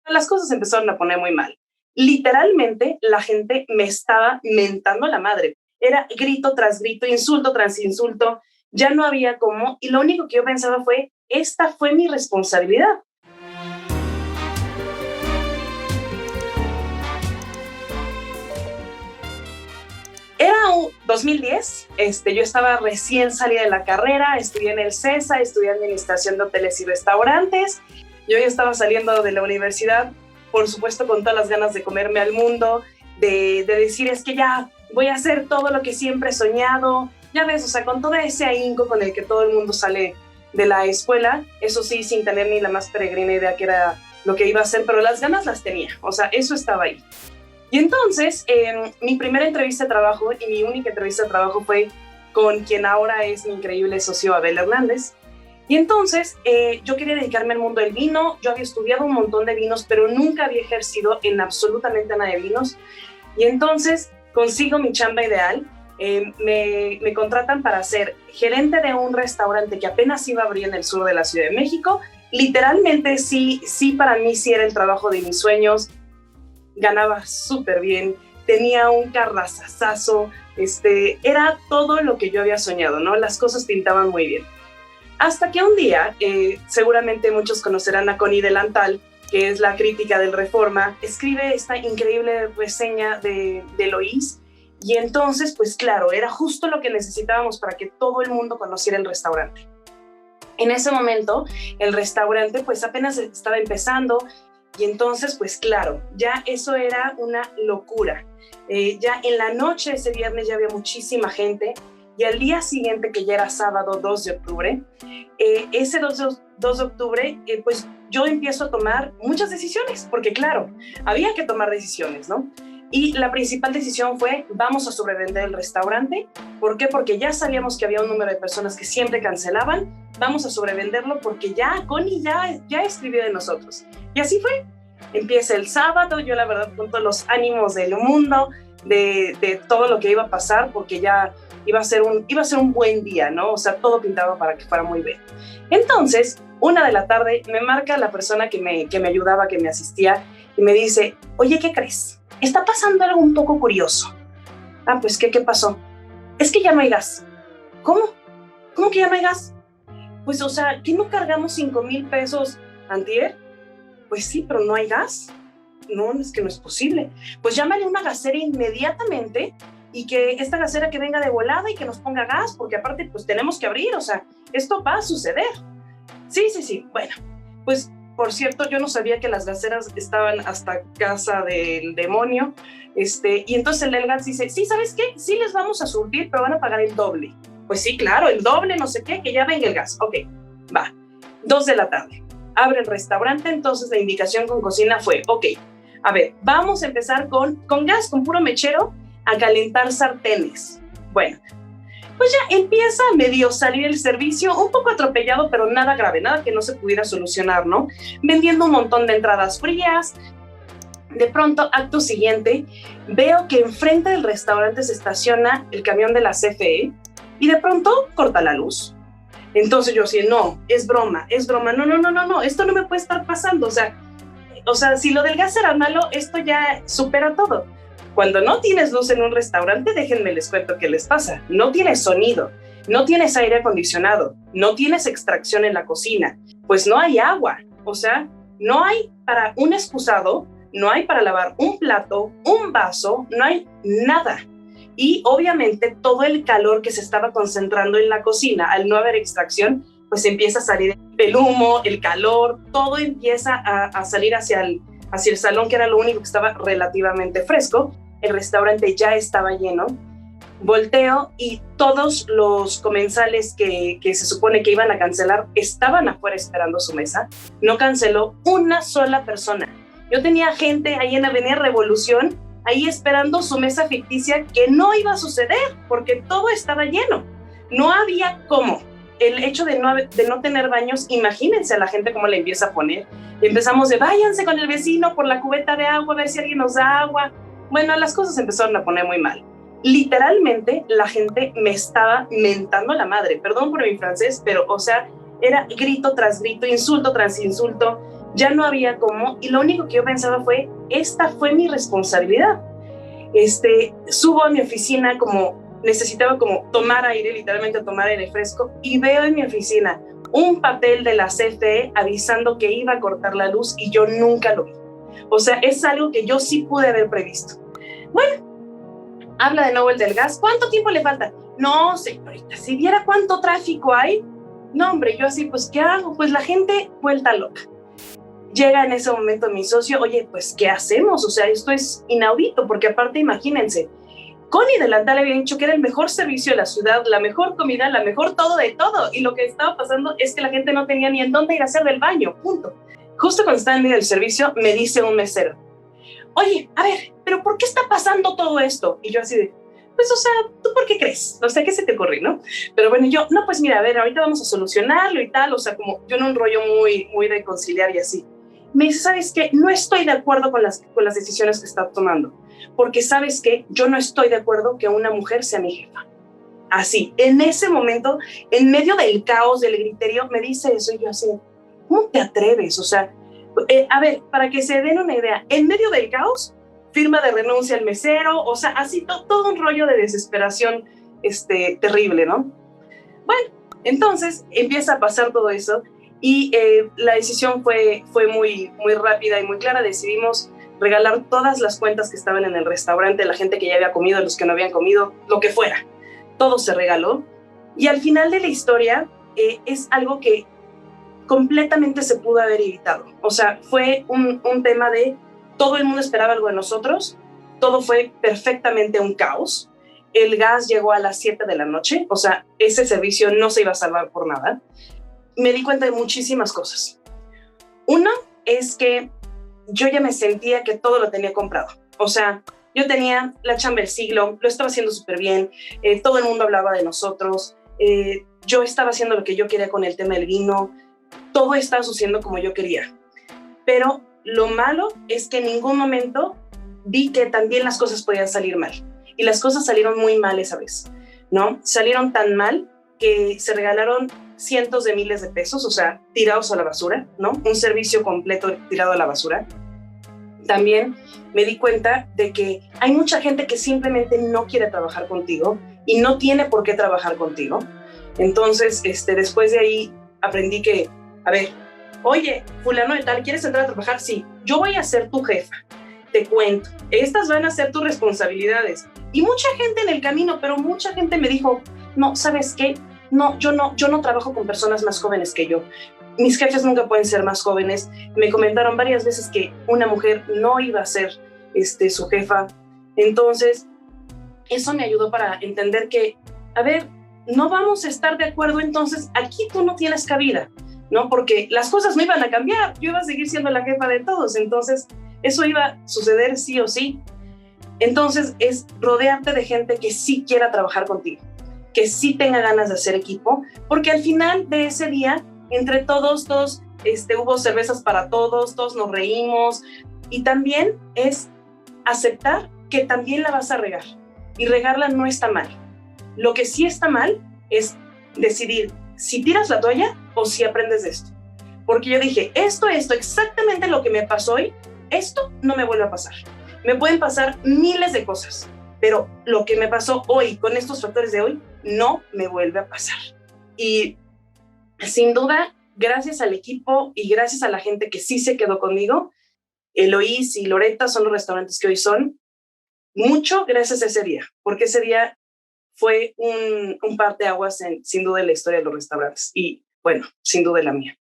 Las cosas empezaron a poner muy mal. Literalmente, la gente me estaba mentando la madre. Era grito tras grito, insulto tras insulto. Ya no había cómo. Y lo único que yo pensaba fue, esta fue mi responsabilidad. Era 2010, yo estaba recién salida de la carrera, estudié en el CESA, estudié Administración de Hoteles y Restaurantes. Yo ya estaba saliendo de la universidad, por supuesto con todas las ganas de comerme al mundo, de decir es que ya voy a hacer todo lo que siempre he soñado. Ya ves, o sea, con todo ese ahínco con el que todo el mundo sale de la escuela, eso sí, sin tener ni la más peregrina idea que era lo que iba a hacer, pero las ganas las tenía, o sea, eso estaba ahí. Y entonces, mi primera entrevista de trabajo y mi única entrevista de trabajo fue con quien ahora es mi increíble socio Abel Hernández. Y entonces, yo quería dedicarme al mundo del vino. Yo había estudiado un montón de vinos, pero nunca había ejercido en absolutamente nada de vinos. Y entonces, consigo mi chamba ideal. Me contratan para ser gerente de un restaurante que apenas iba a abrir en el sur de la Ciudad de México. Literalmente, sí, para mí sí era el trabajo de mis sueños. Ganaba súper bien, tenía un carrazazazo, era todo lo que yo había soñado, ¿no? Las cosas pintaban muy bien. Hasta que un día, seguramente muchos conocerán a Connie Delantal, que es la crítica del Reforma, escribe esta increíble reseña de Eloís, y entonces, pues claro, era justo lo que necesitábamos para que todo el mundo conociera el restaurante. En ese momento, el restaurante pues apenas estaba empezando. Y entonces, pues claro, ya eso era una locura. Ya en la noche ese viernes ya había muchísima gente y al día siguiente, que ya era sábado 2 de octubre, ese 2 de octubre, pues yo empiezo a tomar muchas decisiones, porque claro, había que tomar decisiones, ¿no? Y la principal decisión fue, vamos a sobrevender el restaurante. ¿Por qué? Porque ya sabíamos que había un número de personas que siempre cancelaban. Vamos a sobrevenderlo porque ya Connie ya escribió de nosotros. Y así fue. Empieza el sábado, yo la verdad con todos los ánimos del mundo, de todo lo que iba a pasar, porque ya iba a ser un buen día, ¿no? O sea, todo pintaba para que fuera muy bien. Entonces, 1 de la tarde, me marca la persona que me ayudaba, que me asistía, y me dice, oye, ¿qué crees? Está pasando algo un poco curioso. Ah, pues, ¿qué pasó? Es que ya no hay gas. ¿Cómo? ¿Cómo que ya no hay gas? Pues, o sea, ¿qué no cargamos 5,000 pesos antier? Pues sí, pero no hay gas. No, es que no es posible. Pues llámale a una gasera inmediatamente y que esta gasera que venga de volada y que nos ponga gas, porque aparte, pues tenemos que abrir, o sea, esto va a suceder. Sí. Bueno, pues, por cierto, yo no sabía que las gaseras estaban hasta casa del demonio, y entonces el del gas dice, sí, ¿sabes qué? Sí les vamos a surtir, pero van a pagar el doble. Pues sí, claro, el doble, no sé qué, que ya venga el gas. Ok, va. 2 de la tarde. Abre el restaurante, entonces la indicación con cocina fue, ok, a ver, vamos a empezar con gas, con puro mechero, a calentar sartenes. Bueno, pues ya empieza a medio salir el servicio, un poco atropellado, pero nada grave, nada que no se pudiera solucionar, ¿no? Vendiendo un montón de entradas frías. De pronto, acto siguiente, veo que enfrente del restaurante se estaciona el camión de la CFE y de pronto corta la luz. Entonces yo así, no, es broma, no, esto no me puede estar pasando, o sea, si lo del gas era malo, esto ya supera todo. Cuando no tienes luz en un restaurante, déjenme les cuento qué les pasa. No tienes sonido, no tienes aire acondicionado, no tienes extracción en la cocina, pues no hay agua, o sea, no hay para un excusado, no hay para lavar un plato, un vaso, no hay nada. Y obviamente todo el calor que se estaba concentrando en la cocina, al no haber extracción, pues empieza a salir el humo, el calor, todo empieza a salir hacia el salón, que era lo único que estaba relativamente fresco. El restaurante ya estaba lleno. Volteo y todos los comensales que se supone que iban a cancelar estaban afuera esperando su mesa. No canceló una sola persona. Yo tenía gente ahí en Avenida Revolución, ahí esperando su mesa ficticia, que no iba a suceder porque todo estaba lleno. No había cómo. El hecho de no tener baños, imagínense a la gente cómo le empieza a poner. Empezamos de váyanse con el vecino por la cubeta de agua, a ver si alguien nos da agua. Bueno, las cosas empezaron a poner muy mal. Literalmente la gente me estaba mentando la madre. Perdón por mi francés, pero o sea, era grito tras grito, insulto tras insulto. ya no había cómo, y lo único que yo pensaba fue, esta fue mi responsabilidad. Subo a mi oficina como necesitaba como tomar aire, literalmente tomar aire fresco, y veo en mi oficina un papel de la CFE avisando que iba a cortar la luz y yo nunca lo vi. O sea, es algo que yo sí pude haber previsto. Bueno, habla de nuevo el del gas. ¿Cuánto tiempo le falta? No, señorita, si viera cuánto tráfico hay. No, hombre, yo así, pues, ¿qué hago? Pues la gente vuelta loca. Llega en ese momento mi socio, oye, pues, ¿qué hacemos? O sea, esto es inaudito, porque aparte, imagínense, Connie Delantal había dicho que era el mejor servicio de la ciudad, la mejor comida, la mejor todo de todo, y lo que estaba pasando es que la gente no tenía ni en dónde ir a hacer del baño, punto. Justo cuando estaba en medio del servicio, me dice un mesero, oye, a ver, ¿pero por qué está pasando todo esto? Y yo así de, pues, o sea, ¿tú por qué crees? O sea, ¿qué se te ocurre, no? Pero bueno, yo, no, pues mira, a ver, ahorita vamos a solucionarlo y tal, o sea, como yo en un rollo muy de conciliar y así. Me dice, ¿sabes qué? No estoy de acuerdo con las decisiones que está tomando, porque ¿sabes qué? Yo no estoy de acuerdo que una mujer sea mi jefa. Así, en ese momento, en medio del caos, del griterío, me dice eso y yo así, ¿cómo te atreves? O sea, a ver, para que se den una idea, en medio del caos, firma de renuncia al mesero, o sea, así todo un rollo de desesperación terrible, ¿no? Bueno, entonces empieza a pasar todo eso y la decisión fue muy rápida y muy clara. Decidimos regalar todas las cuentas que estaban en el restaurante, la gente que ya había comido, los que no habían comido, lo que fuera. Todo se regaló. Y al final de la historia es algo que completamente se pudo haber evitado. O sea, fue un tema de todo el mundo esperaba algo de nosotros, todo fue perfectamente un caos. El gas llegó a las 7 de la noche, o sea, ese servicio no se iba a salvar por nada. Me di cuenta de muchísimas cosas. Uno es que yo ya me sentía que todo lo tenía comprado. O sea, yo tenía la chamba del siglo, lo estaba haciendo súper bien, todo el mundo hablaba de nosotros, yo estaba haciendo lo que yo quería con el tema del vino, todo estaba sucediendo como yo quería. Pero lo malo es que en ningún momento vi que también las cosas podían salir mal. Y las cosas salieron muy mal esa vez, ¿no? Salieron tan mal que se regalaron cientos de miles de pesos, o sea, tirados a la basura, ¿no? Un servicio completo tirado a la basura. También me di cuenta de que hay mucha gente que simplemente no quiere trabajar contigo y no tiene por qué trabajar contigo. Entonces, después de ahí aprendí que, a ver, oye, fulano de tal, ¿quieres entrar a trabajar? Sí, yo voy a ser tu jefa. Te cuento, estas van a ser tus responsabilidades. Y mucha gente en el camino, pero mucha gente me dijo, no, ¿sabes qué? No, yo no trabajo con personas más jóvenes que yo. Mis jefes nunca pueden ser más jóvenes. Me comentaron varias veces que una mujer no iba a ser su jefa. Entonces, eso me ayudó para entender que, a ver, no vamos a estar de acuerdo, entonces aquí tú no tienes cabida, ¿no? Porque las cosas no iban a cambiar, yo iba a seguir siendo la jefa de todos, entonces eso iba a suceder sí o sí. Entonces es rodearte de gente que sí quiera trabajar contigo, que sí tenga ganas de hacer equipo, porque al final de ese día, entre todos, hubo cervezas para todos, todos nos reímos, y también es aceptar que también la vas a regar, y regarla no está mal. Lo que sí está mal es decidir si tiras la toalla o si aprendes de esto. Porque yo dije, esto, exactamente lo que me pasó hoy, esto no me vuelve a pasar. Me pueden pasar miles de cosas, pero lo que me pasó hoy con estos factores de hoy no me vuelve a pasar. Y sin duda, gracias al equipo y gracias a la gente que sí se quedó conmigo, Eloís y Loreta son los restaurantes que hoy son, mucho gracias a ese día, porque ese día fue un parteaguas sin duda en la historia de los restaurantes y, bueno, sin duda en la mía.